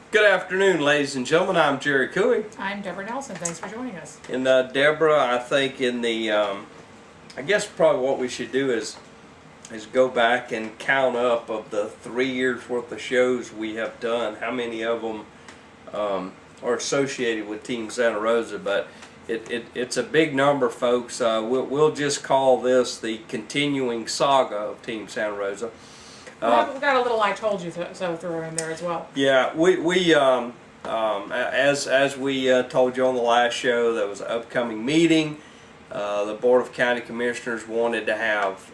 Good afternoon, ladies and gentlemen. I'm Jerry Cooey. I'm Deborah Nelson. Thanks for joining us. And Deborah, I think in the, I guess probably what we should do is go back and count up of the 3 years worth of shows we have done, how many of them are associated with Team Santa Rosa. But it's a big number, folks. We'll just call this the continuing saga of Team Santa Rosa. We've got a little "I told you" so throw in there as well. Yeah, as we told you on the last show, there was an upcoming meeting. The Board of County Commissioners wanted to have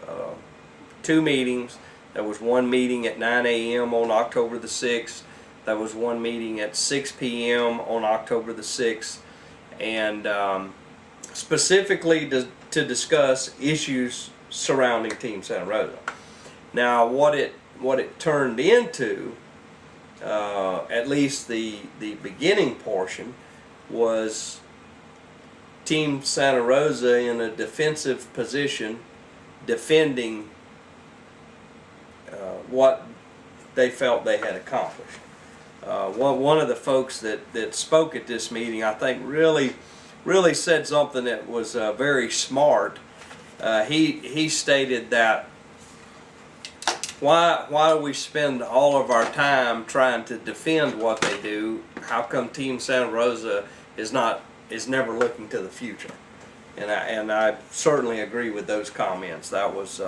2 meetings. There was one meeting at 9 a.m. on October the 6th. There was one meeting at 6 p.m. on October the 6th, and specifically to discuss issues surrounding Team Santa Rosa. Now, what it turned into, at least the beginning portion, was Team Santa Rosa in a defensive position, defending what they felt they had accomplished. One of the folks that spoke at this meeting, I think, really said something that was very smart. He stated that, why do we spend all of our time trying to defend what they do? How come Team Santa Rosa is never looking to the future? And I certainly agree with those comments. That was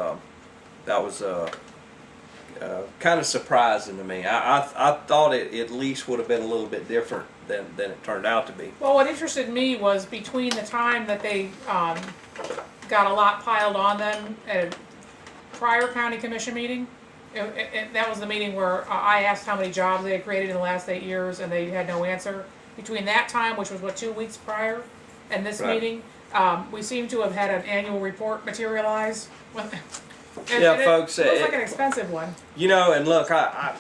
kind of surprising to me. I thought it at least would have been a little bit different than it turned out to be. Well, what interested me was between the time that they got a lot piled on them at a prior county commission meeting. That was the meeting where I asked how many jobs they had created in the last 8 years, and they had no answer. Between that time, which was 2 weeks prior, and this meeting, we seem to have had an annual report materialize. Folks, it looks like an expensive one. You know, and look, I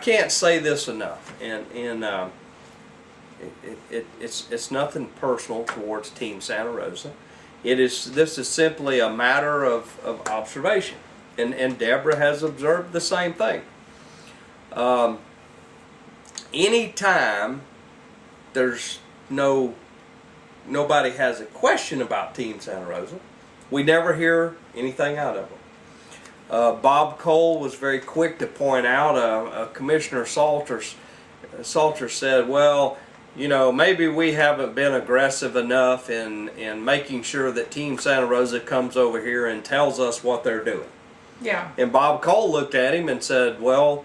can't say this enough, and it's nothing personal towards Team Santa Rosa. This is simply a matter of observation. And Deborah has observed the same thing. Anytime there's nobody has a question about Team Santa Rosa, we never hear anything out of them. Bob Cole was very quick to point out, Commissioner Salter said, well, you know, maybe we haven't been aggressive enough in making sure that Team Santa Rosa comes over here and tells us what they're doing. Yeah. And Bob Cole looked at him and said, well,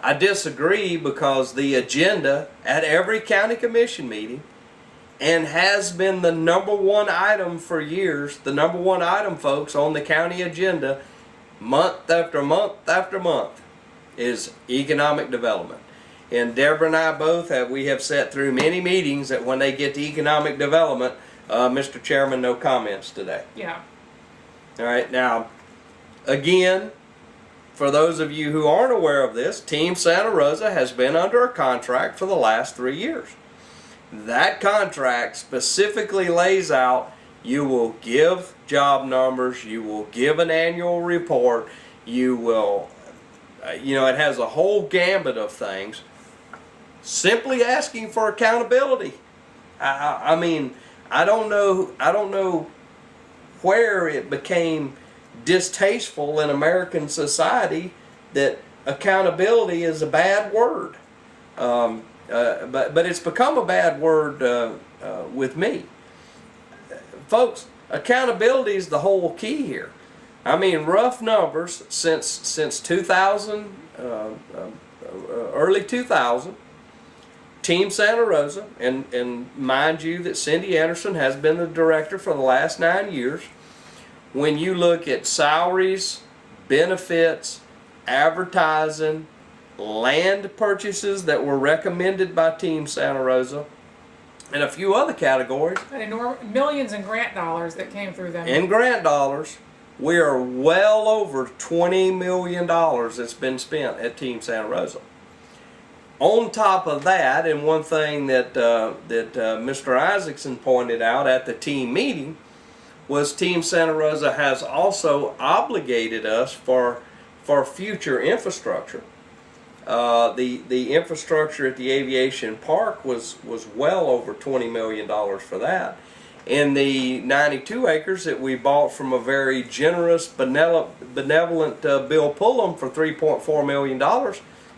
I disagree, because the agenda at every county commission meeting, and has been the #1 item for years, the #1 item, folks, on the county agenda, month after month after month, is economic development. And Deborah and I both have sat through many meetings that when they get to economic development, Mr. Chairman, no comments today. Yeah. All right, now, again, for those of you who aren't aware of this, Team Santa Rosa has been under a contract for the last 3 years. That contract specifically lays out, you will give job numbers, you will give an annual report, you will, it has a whole gambit of things, simply asking for accountability. I mean, I don't know where it became distasteful in American society that accountability is a bad word, but it's become a bad word with me, folks. Accountability is the whole key here. I mean, rough numbers since 2000, early 2000, Team Santa Rosa, and mind you that Cindy Anderson has been the director for the last 9 years. When you look at salaries, benefits, advertising, land purchases that were recommended by Team Santa Rosa, and a few other categories. And millions in grant dollars that came through them. In grant dollars, we are well over $20 million that's been spent at Team Santa Rosa. On top of that, and one thing that Mr. Isaacson pointed out at the team meeting, was Team Santa Rosa has also obligated us for future infrastructure. The infrastructure at the aviation park was well over $20 million for that. And the 92 acres that we bought from a very generous, benevolent Bill Pullum for $3.4 million,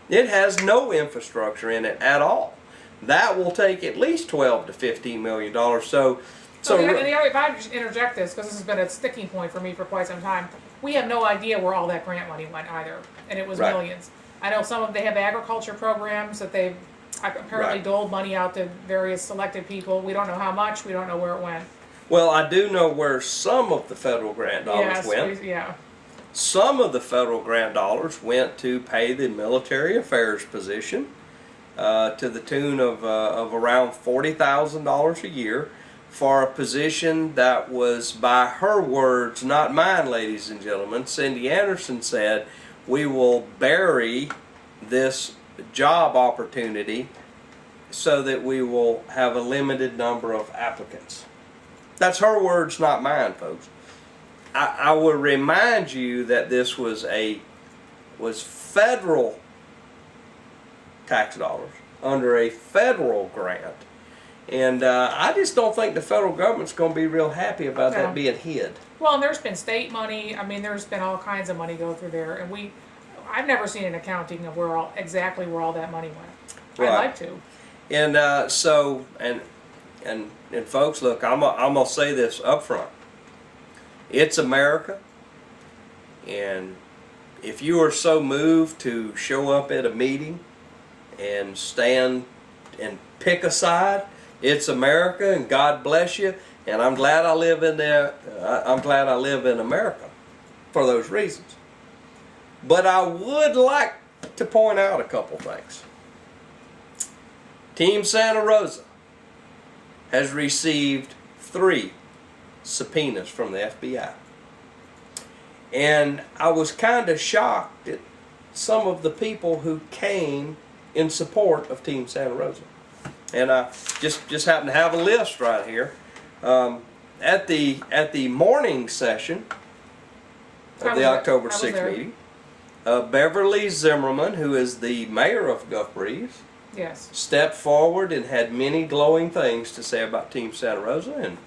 it has no infrastructure in it at all. That will take at least $12 to $15 million. If I just interject this, because this has been a sticking point for me for quite some time, we have no idea where all that grant money went either, and it was Right. millions. I know they have agriculture programs that they've apparently doled money out to various selected people. We don't know how much. We don't know where it went. Well, I do know where some of the federal grant dollars went. Yeah. Some of the federal grant dollars went to pay the military affairs position to the tune of around $40,000 a year for a position that was, by her words, not mine, ladies and gentlemen. Cindy Anderson said, we will bury this job opportunity so that we will have a limited number of applicants. That's her words, not mine, folks. I will remind you that this was federal tax dollars under a federal grant, and I just don't think the federal government's going to be real happy about that being hid. Well, and there's been state money. I mean, there's been all kinds of money go through there, and I've never seen an accounting of exactly where all that money went. Right. I'd like to. And and folks, look, I'm gonna say this up front. It's America, and if you are so moved to show up at a meeting and stand and pick a side, it's America, and God bless you. And I'm glad I live in there. I'm glad I live in America for those reasons. But I would like to point out a couple things. Team Santa Rosa has received 3 subpoenas from the FBI. And I was kind of shocked at some of the people who came in support of Team Santa Rosa. And I just happen to have a list right here. At the morning session of the October 6th meeting, Beverly Zimmerman, who is the mayor of Gulf Breeze, yes, stepped forward and had many glowing things to say about Team Santa Rosa. And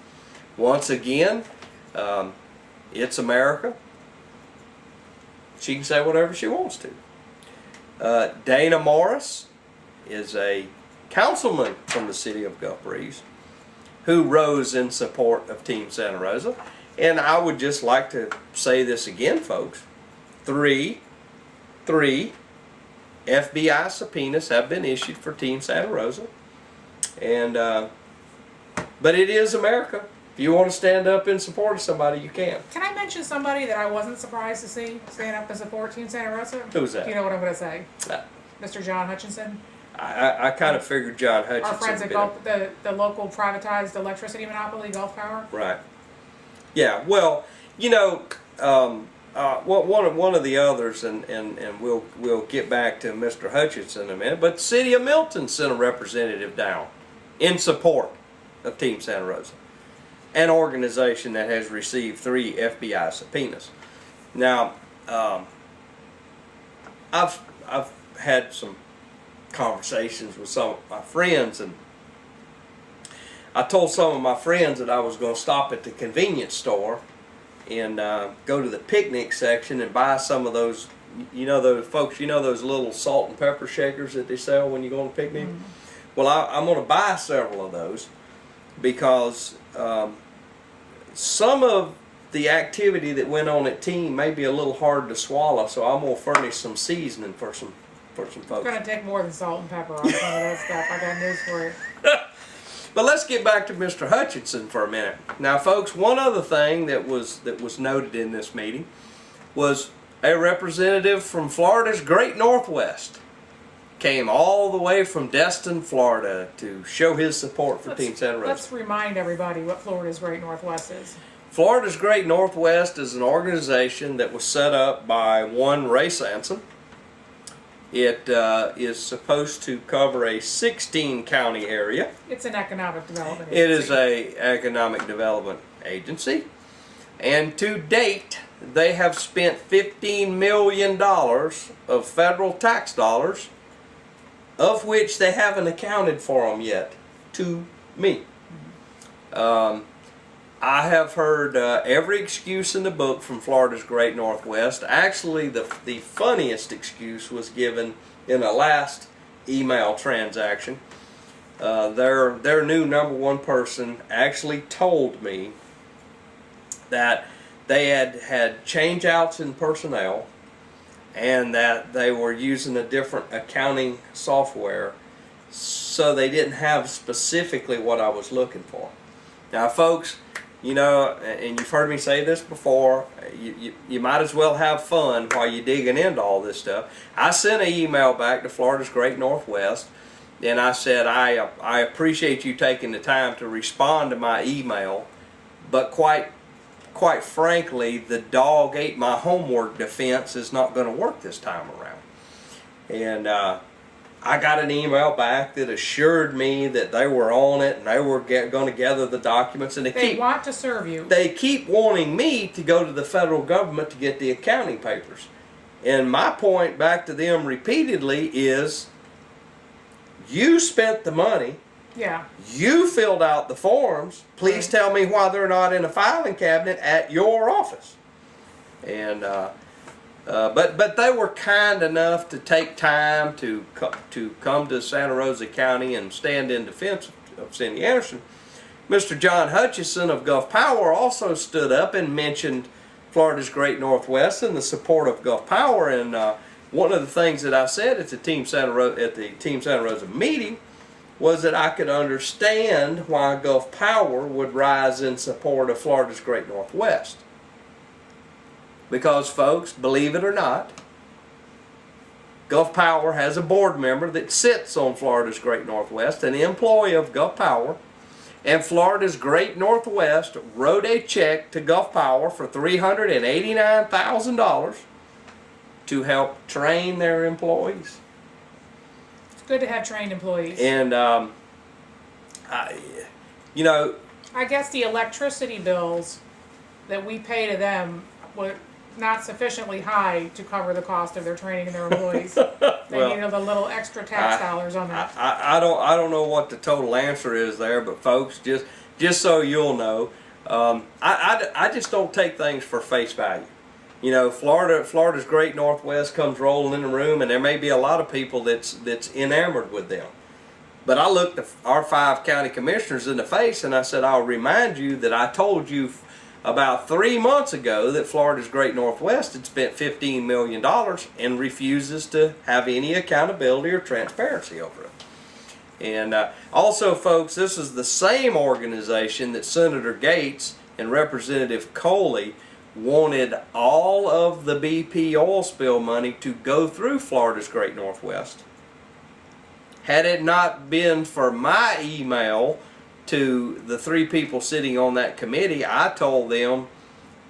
once again, it's America. She can say whatever she wants to. Dana Morris is a councilman from the city of Gulf Breeze who rose in support of Team Santa Rosa. And I would just like to say this again, folks. Three FBI subpoenas have been issued for Team Santa Rosa. And but it is America. If you want to stand up in support of somebody, you can. Can I mention somebody that I wasn't surprised to see stand up and support Team Santa Rosa? Who's that? Do you know what I'm going to say? Mr. John Hutchinson. I kind of figured John Hutchinson. Our friends at Gulf, the local privatized electricity monopoly, Gulf Power. Right. Yeah. Well, you know, one of the others, and we'll get back to Mr. Hutchinson in a minute. But the city of Milton sent a representative down in support of Team Santa Rosa, an organization that has received 3 FBI subpoenas. Now, I've had some conversations with some of my friends, and I told some of my friends that I was going to stop at the convenience store and go to the picnic section and buy some of those, you know, those folks, you know, those little salt and pepper shakers that they sell when you go on a picnic. Well, I'm going to buy several of those because some of the activity that went on at Team may be a little hard to swallow, so I'm going to furnish some seasoning for some folks. It's going to take more than salt and pepper on some of that stuff. I got news for you. But let's get back to Mr. Hutchinson for a minute. Now, folks, one other thing that was noted in this meeting was a representative from Florida's Great Northwest came all the way from Destin, Florida, to show his support for Team Santa Rosa. Let's remind everybody what Florida's Great Northwest is. Florida's Great Northwest is an organization that was set up by one Ray Sanson. It is supposed to cover a 16-county area. It's an economic development agency. It is an an economic development agency. And to date, they have spent $15 million of federal tax dollars, of which they haven't accounted for them yet to me. I have heard every excuse in the book from Florida's Great Northwest. Actually, the funniest excuse was given in a last email transaction. Their new #1 person actually told me that they had change-outs in personnel and that they were using a different accounting software, so they didn't have specifically what I was looking for. Now, folks, you know, and you've heard me say this before, you might as well have fun while you're digging into all this stuff. I sent an email back to Florida's Great Northwest, and I said, I appreciate you taking the time to respond to my email, but quite frankly, the dog ate my homework defense is not going to work this time around. And I got an email back that assured me that they were on it and they were going to gather the documents. And they want to serve you. They keep wanting me to go to the federal government to get the accounting papers. And my point back to them repeatedly is, you spent the money. Yeah. You filled out the forms. Please tell me why they're not in a filing cabinet at your office. And but they were kind enough to take time to come to Santa Rosa County and stand in defense of Cindy Anderson. Mr. John Hutchison of Gulf Power also stood up and mentioned Florida's Great Northwest and the support of Gulf Power. And one of the things that I said at the Team Santa Rosa meeting was that I could understand why Gulf Power would rise in support of Florida's Great Northwest. Because, folks, believe it or not, Gulf Power has a board member that sits on Florida's Great Northwest, an employee of Gulf Power, and Florida's Great Northwest wrote a check to Gulf Power for $389,000 to help train their employees. It's good to have trained employees. And, you know, I guess the electricity bills that we pay to them were not sufficiently high to cover the cost of their training and their employees. They needed the little extra tax dollars on that. I don't know what the total answer is there, but folks, just so you'll know, I just don't take things for face value. You know, Florida's Great Northwest comes rolling in the room, and there may be a lot of people that's enamored with them. But I looked our 5 county commissioners in the face and I said, I'll remind you that I told you about 3 months ago that Florida's Great Northwest had spent $15 million and refuses to have any accountability or transparency over it. And also, folks, this is the same organization that Senator Gates and Representative Coley wanted all of the BP oil spill money to go through Florida's Great Northwest. Had it not been for my email to the 3 people sitting on that committee, I told them,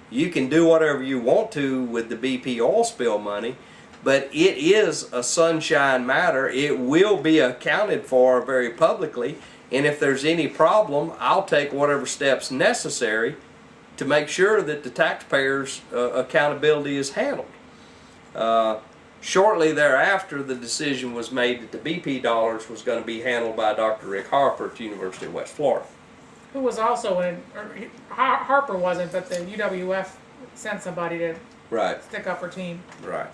you can do whatever you want to with the BP oil spill money, but it is a sunshine matter. It will be accounted for very publicly, and if there's any problem, I'll take whatever steps necessary to make sure that the taxpayers' accountability is handled. Shortly thereafter, the decision was made that the BP dollars was going to be handled by Dr. Rick Harper at the University of West Florida. Who was also Harper wasn't, but the UWF sent somebody to stick up her team. Right.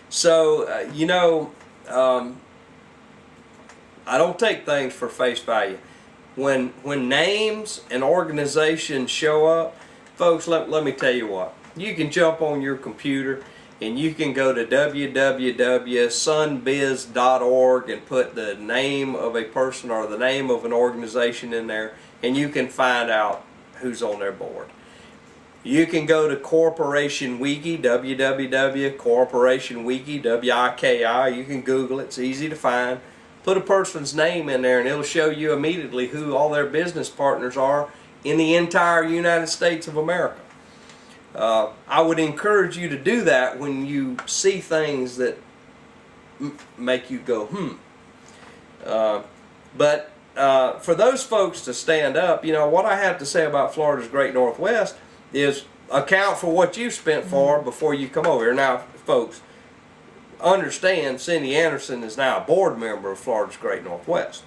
So, you know, I don't take things for face value. When names and organizations show up, folks, let me tell you what. You can jump on your computer and you can go to www.sunbiz.org and put the name of a person or the name of an organization in there, and you can find out who's on their board. You can go to Corporation Wiki, www.corporationwiki, W-I-K-I. You can Google it. It's easy to find. Put a person's name in there, and it'll show you immediately who all their business partners are in the entire United States of America. I would encourage you to do that when you see things that make you go, But for those folks to stand up, you know, what I have to say about Florida's Great Northwest is account for what you spent for before you come over here. Now, folks, understand Cindy Anderson is now a board member of Florida's Great Northwest.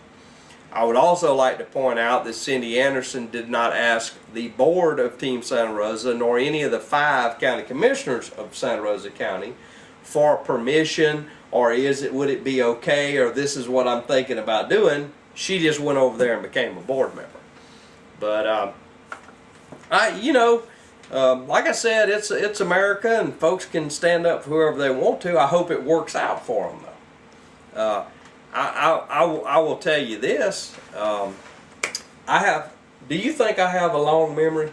I would also like to point out that Cindy Anderson did not ask the board of Team Santa Rosa nor any of the 5 county commissioners of Santa Rosa County for permission, or would it be okay, or this is what I'm thinking about doing. She just went over there and became a board member. But like I said, it's America, and folks can stand up for whoever they want to. I hope it works out for them, though. I will tell you this. Do you think I have a long memory?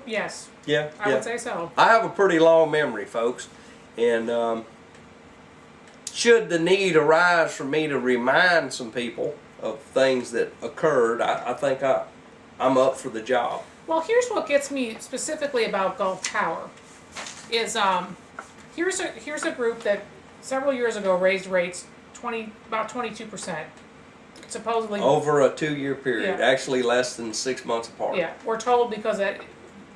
Yes. Yeah. I would say so. I have a pretty long memory, folks, and should the need arise for me to remind some people of things that occurred, I think I'm up for the job. Well, here's what gets me specifically about Gulf Power. Is here's a group that several years ago raised rates about 22%, supposedly over a 2-year period. Yeah. Actually less than 6 months apart. Yeah, we're told because that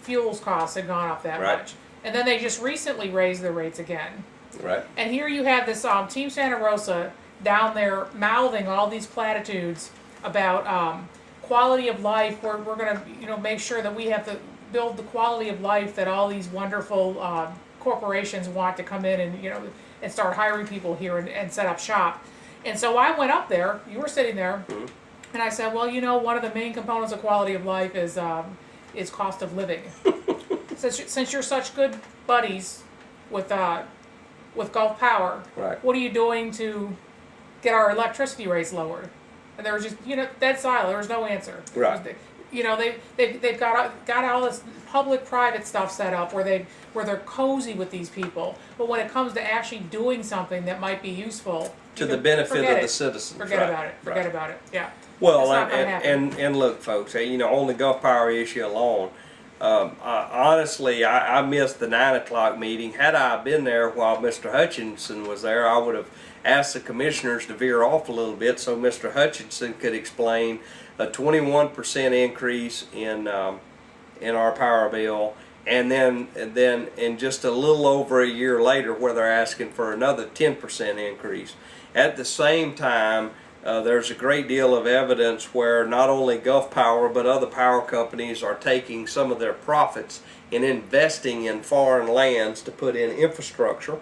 fuels costs had gone up that Right. much, and then they just recently raised the rates again. Right. And here you have this Team Santa Rosa down there mouthing all these platitudes about quality of life. We're going to make sure that we have to build the quality of life that all these wonderful corporations want to come in and start hiring people here and set up shop. And so I went up there. You were sitting there, and I said, well, one of the main components of quality of life is cost of living. Since you're such good buddies with Gulf Power, Right. what are you doing to get our electricity rates lowered? And there was just dead silent. There was no answer. Right. They've got all this public-private stuff set up where they're cozy with these people, but when it comes to actually doing something that might be useful To the benefit of the citizens. Forget Right. about it. Forget Right. about it. Yeah. Well, It's not gonna happen. and look, folks, on the Gulf Power issue alone, honestly, I missed the 9 o'clock meeting. Had I been there while Mr. Hutchinson was there, I would have asked the commissioners to veer off a little bit so Mr. Hutchinson could explain a 21% increase in our power bill, and then in just a little over a year later, where they're asking for another 10% increase. At the same time, there's a great deal of evidence where not only Gulf Power but other power companies are taking some of their profits and investing in foreign lands to put in infrastructure.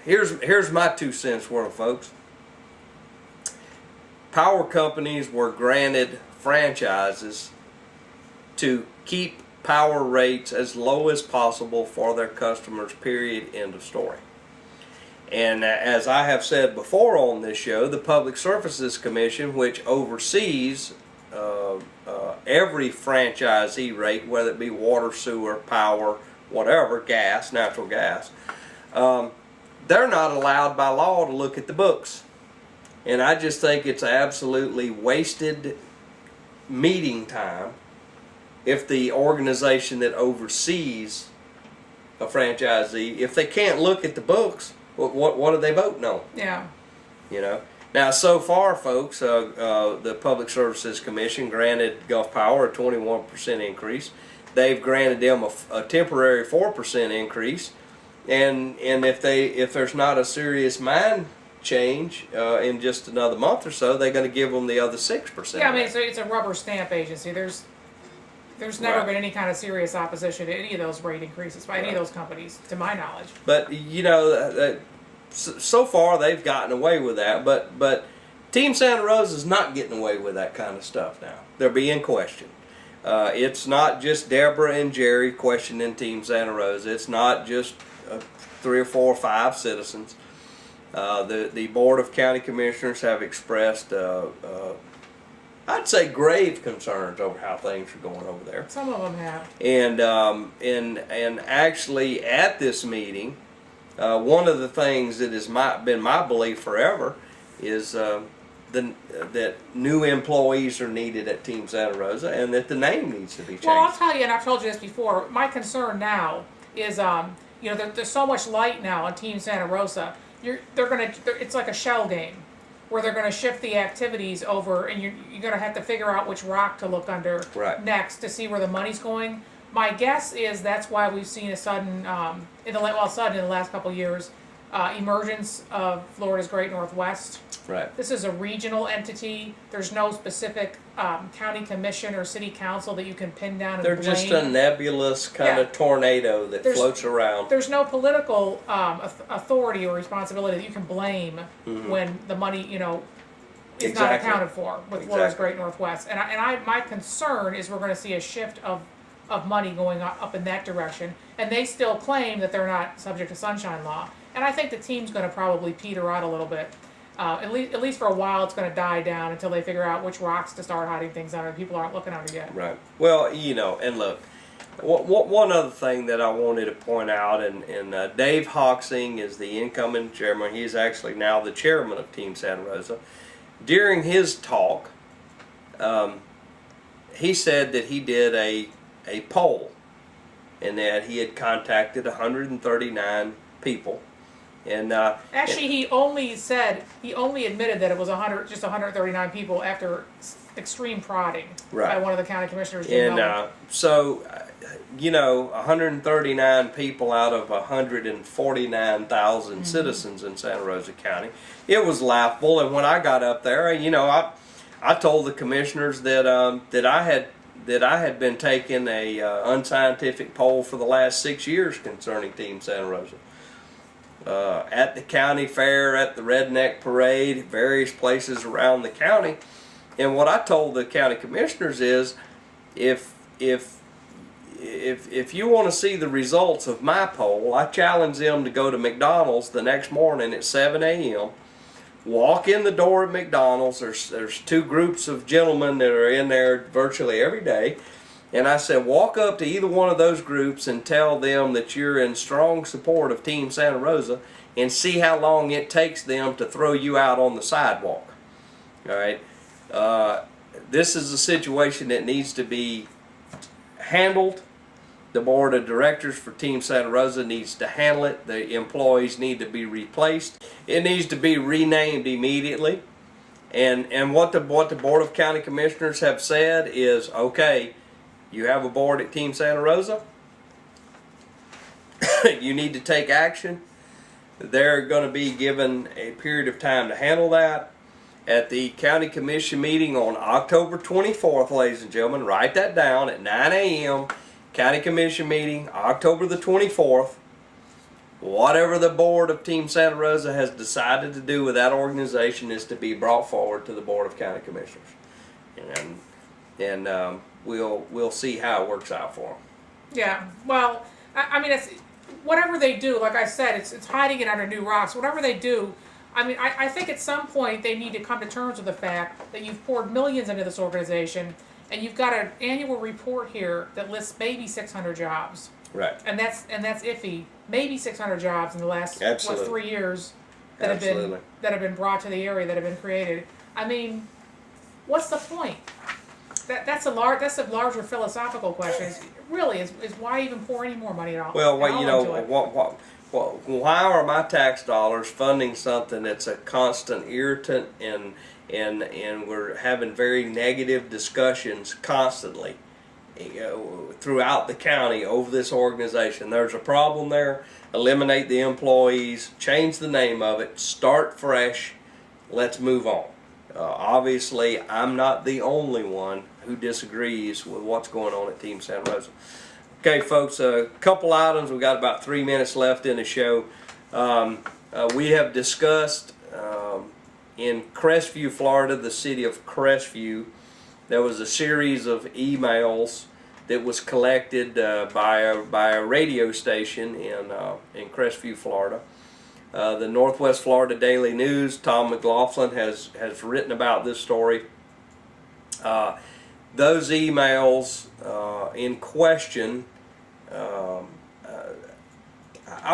Here's my 2 cents worth, folks. Power companies were granted franchises to keep power rates as low as possible for their customers, period, end of story. And as I have said before on this show, the Public Services Commission, which oversees every franchisee rate, whether it be water, sewer, power, whatever, gas, natural gas, they're not allowed by law to look at the books. And I just think it's absolutely wasted meeting time if the organization that oversees a franchisee, if they can't look at the books, what are they voting on? Yeah. Now, so far, folks, the Public Services Commission granted Gulf Power a 21% increase. They've granted them a temporary 4% increase, and if there's not a serious mind change in just another month or so, they're going to give them the other 6%. Yeah, I mean, it's a rubber stamp agency. There's never Right. been any kind of serious opposition to any of those rate increases by any of those companies, to my knowledge. But so far they've gotten away with that. But Team Santa Rosa is not getting away with that kind of stuff now. They're being questioned. It's not just Deborah and Jerry questioning Team Santa Rosa. It's not just 3 or 4 or 5 citizens. The Board of County Commissioners have expressed, I'd say, grave concerns over how things are going over there. Some of them have. And actually at this meeting, one of the things that has been my belief forever is that new employees are needed at Team Santa Rosa, and that the name needs to be changed. Well, I'll tell you, and I've told you this before, my concern now is, there's so much light now on Team Santa Rosa. It's like a shell game, where they're going to shift the activities over, and you're going to have to figure out which rock to look under next to see where the money's going. My guess is that's why we've seen a sudden, in the last couple of years, emergence of Florida's Great Northwest. Right. This is a regional entity. There's no specific county commission or city council that you can pin down and They're blame. just a nebulous kind of tornado that floats around. There's no political authority or responsibility that you can blame when the money, is not accounted for with Florida's Great Northwest. And my concern is we're going to see a shift of money going up in that direction. And they still claim that they're not subject to sunshine law. And I think the team's going to probably peter out a little bit. At least for a while, it's going to die down until they figure out which rocks to start hiding things under. People aren't looking under yet. Right. Well, and look, one other thing that I wanted to point out, and Dave Hoxing is the incoming chairman. He's actually now the chairman of Team Santa Rosa. During his talk, he said that he did a poll, and that he had contacted 139 people. And actually, he only admitted that it was 139 people after extreme prodding by one of the county commissioners. And so, 139 people out of 149,000 citizens in Santa Rosa County. It was laughable. And when I got up there, I told the commissioners that I had been taking a unscientific poll for the last 6 years concerning Team Santa Rosa. At the county fair, at the Redneck Parade, various places around the county. And what I told the county commissioners is, if you want to see the results of my poll, I challenge them to go to McDonald's the next morning at 7 a.m., walk in the door at McDonald's. There's two groups of gentlemen that are in there virtually every day. And I said, walk up to either one of those groups and tell them that you're in strong support of Team Santa Rosa, and see how long it takes them to throw you out on the sidewalk. All right? This is a situation that needs to be handled. The board of directors for Team Santa Rosa needs to handle it. The employees need to be replaced. It needs to be renamed immediately. And what the Board of County Commissioners have said is, okay, you have a board at Team Santa Rosa. You need to take action. They're going to be given a period of time to handle that. At the County Commission meeting on October 24th, ladies and gentlemen, write that down, at 9 a.m., County Commission meeting, October the 24th. Whatever the board of Team Santa Rosa has decided to do with that organization is to be brought forward to the Board of County Commissioners. And we'll see how it works out for them. Yeah, well, I mean, it's whatever they do. Like I said, it's hiding it under new rocks. Whatever they do, I mean, I think at some point they need to come to terms with the fact that you've poured millions into this organization, and you've got an annual report here that lists maybe 600 jobs. Right. And that's iffy. Maybe 600 jobs in the last 3 years that have been brought to the area, that have been created. I mean, what's the point? That's a larger philosophical question. Really, is why even pour any more money at all? Well, why are my tax dollars funding something that's a constant irritant, and we're having very negative discussions constantly throughout the county over this organization? There's a problem there. Eliminate the employees, change the name of it, start fresh. Let's move on. Obviously, I'm not the only one who disagrees with what's going on at Team Santa Rosa. Okay, folks, a couple items. We've got about 3 minutes left in the show. We have discussed in Crestview, Florida, the city of Crestview, there was a series of emails that was collected by a radio station in Crestview, Florida. The Northwest Florida Daily News, Tom McLaughlin, has written about this story. Those emails in question, I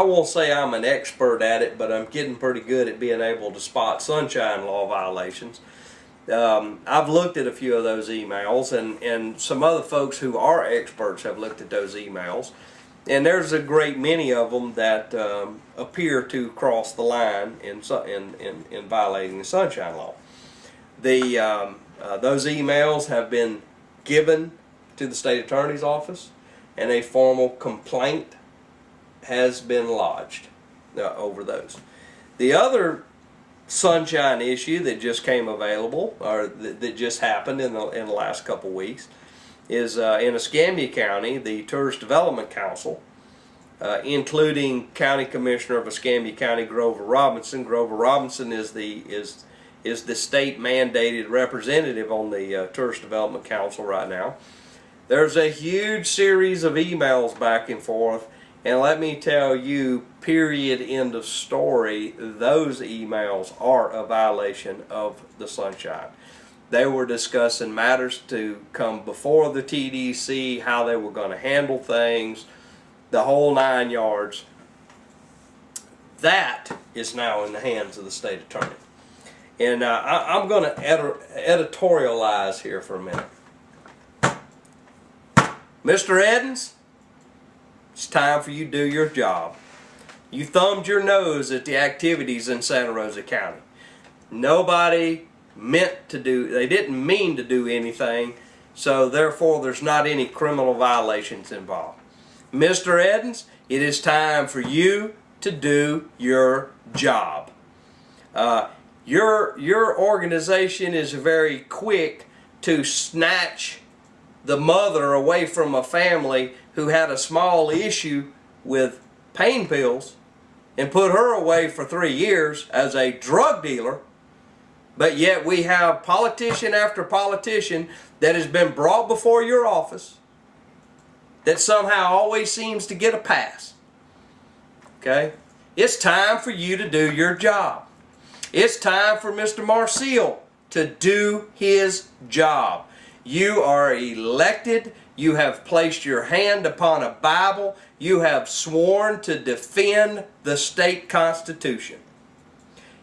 won't say I'm an expert at it, but I'm getting pretty good at being able to spot sunshine law violations. I've looked at a few of those emails, and some other folks who are experts have looked at those emails. And there's a great many of them that appear to cross the line in violating the Sunshine Law. Those emails have been given to the state attorney's office, and a formal complaint has been lodged over those. The other Sunshine issue that just came available, or that just happened in the last couple weeks, is in Escambia County, the Tourist Development Council, including County Commissioner of Escambia County, Grover Robinson. Grover Robinson is the state mandated representative on the Tourist Development Council right now. There's a huge series of emails back and forth, and let me tell you, period, end of story, those emails are a violation of the Sunshine. They were discussing matters to come before the TDC, how they were going to handle things, the whole 9 yards. That is now in the hands of the state attorney. And I'm going to editorialize here for a minute. Mr. Edens, it's time for you to do your job. You thumbed your nose at the activities in Santa Rosa County. Nobody they didn't mean to do anything, so therefore there's not any criminal violations involved. Mr. Edens, it is time for you to do your job. Your organization is very quick to snatch the mother away from a family who had a small issue with pain pills and put her away for 3 years as a drug dealer. But yet we have politician after politician that has been brought before your office that somehow always seems to get a pass. Okay? It's time for you to do your job. It's time for Mr. Marcille to do his job. You are elected. You have placed your hand upon a Bible. You have sworn to defend the state constitution.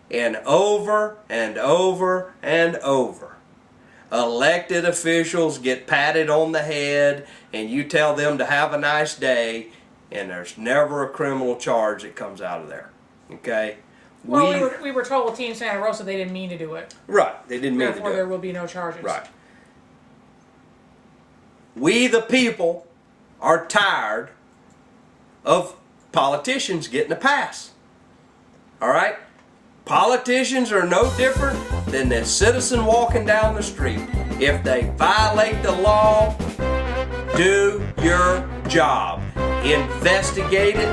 And over and over and over, elected officials get patted on the head and you tell them to have a nice day, and there's never a criminal charge that comes out of there. Okay? Well, we were told with Team Santa Rosa they didn't mean to do it. Right, they didn't mean to do it. Therefore, there will be no charges. Right. We, the people, are tired of politicians getting a pass. All right? Politicians are no different than the citizen walking down the street. If they violate the law, do your job. Investigate it,